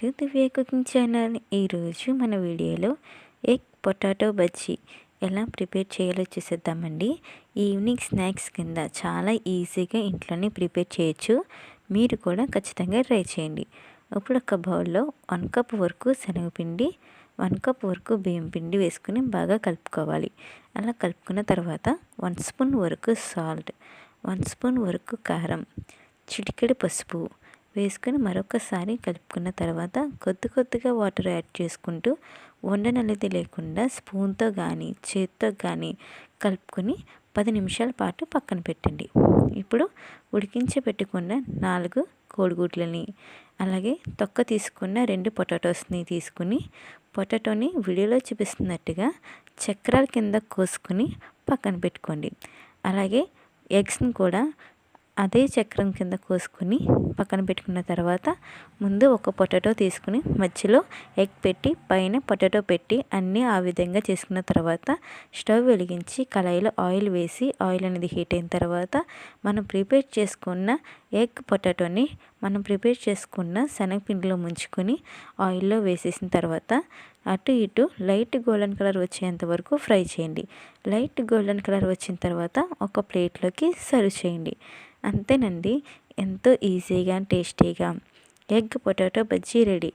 To Divya cooking channel. ఈరోజు మన వీడియోలో ఎగ్ పొటాటో బజ్జీ ఎలా ప్రిపేర్ చేయాలో చూసేద్దామండి. ఈవినింగ్ స్నాక్స్ కింద చాలా ఈజీగా ఇంట్లోనే ప్రిపేర్ చేయొచ్చు. మీరు కూడా ఖచ్చితంగా ట్రై చేయండి. ఇప్పుడు ఒక బౌల్లో 1 కప్ వరకు శనగపిండి, 1 కప్ వరకు బియ్యం పిండి వేసుకుని బాగా కలుపుకోవాలి. అలా కలుపుకున్న తర్వాత 1 స్పూన్ వరకు సాల్ట్, 1 స్పూన్ వరకు కారం, చిటికెడు పసుపు వేసుకొని మరొకసారి కలుపుకున్న తర్వాత కొద్దిగా వాటర్ యాడ్ చేసుకుంటూ ఉండననేది లేకుండా స్పూన్తో కానీ చేత్తో కానీ కలుపుకొని 10 నిమిషాల పాటు పక్కన పెట్టండి. ఇప్పుడు ఉడికించి పెట్టుకున్న 4 కోడిగుడ్లని, అలాగే తొక్క తీసుకున్న 2 పొటాటోస్ని తీసుకుని పొటాటోని వీడియోలో చూపిస్తున్నట్టుగా చక్రాల కింద కోసుకుని పక్కన పెట్టుకోండి. అలాగే ఎగ్స్ని కూడా అదే చక్రం కింద కోసుకుని పక్కన పెట్టుకున్న తర్వాత ముందు ఒక పొటాటో తీసుకుని మధ్యలో ఎగ్ పెట్టి పైన పొటాటో పెట్టి అన్నీ ఆ విధంగా చేసుకున్న తర్వాత స్టవ్ వెలిగించి కళాయిలో ఆయిల్ వేసి ఆయిల్ అనేది హీట్ అయిన తర్వాత మనం ప్రిపేర్ చేసుకున్న ఎగ్ పొటాటోని మనం ప్రిపేర్ చేసుకున్న శనగపిండిలో ముంచుకొని ఆయిల్లో వేసేసిన తర్వాత అటు ఇటు లైట్ గోల్డెన్ కలర్ వచ్చేంత వరకు ఫ్రై చేయండి. లైట్ గోల్డెన్ కలర్ వచ్చిన తర్వాత ఒక ప్లేట్లోకి సర్వ్ చేయండి. అంతేనండి, ఎంతో ఈజీగా టేస్టీగా ఎగ్ పొటాటో బజ్జీ రెడీ.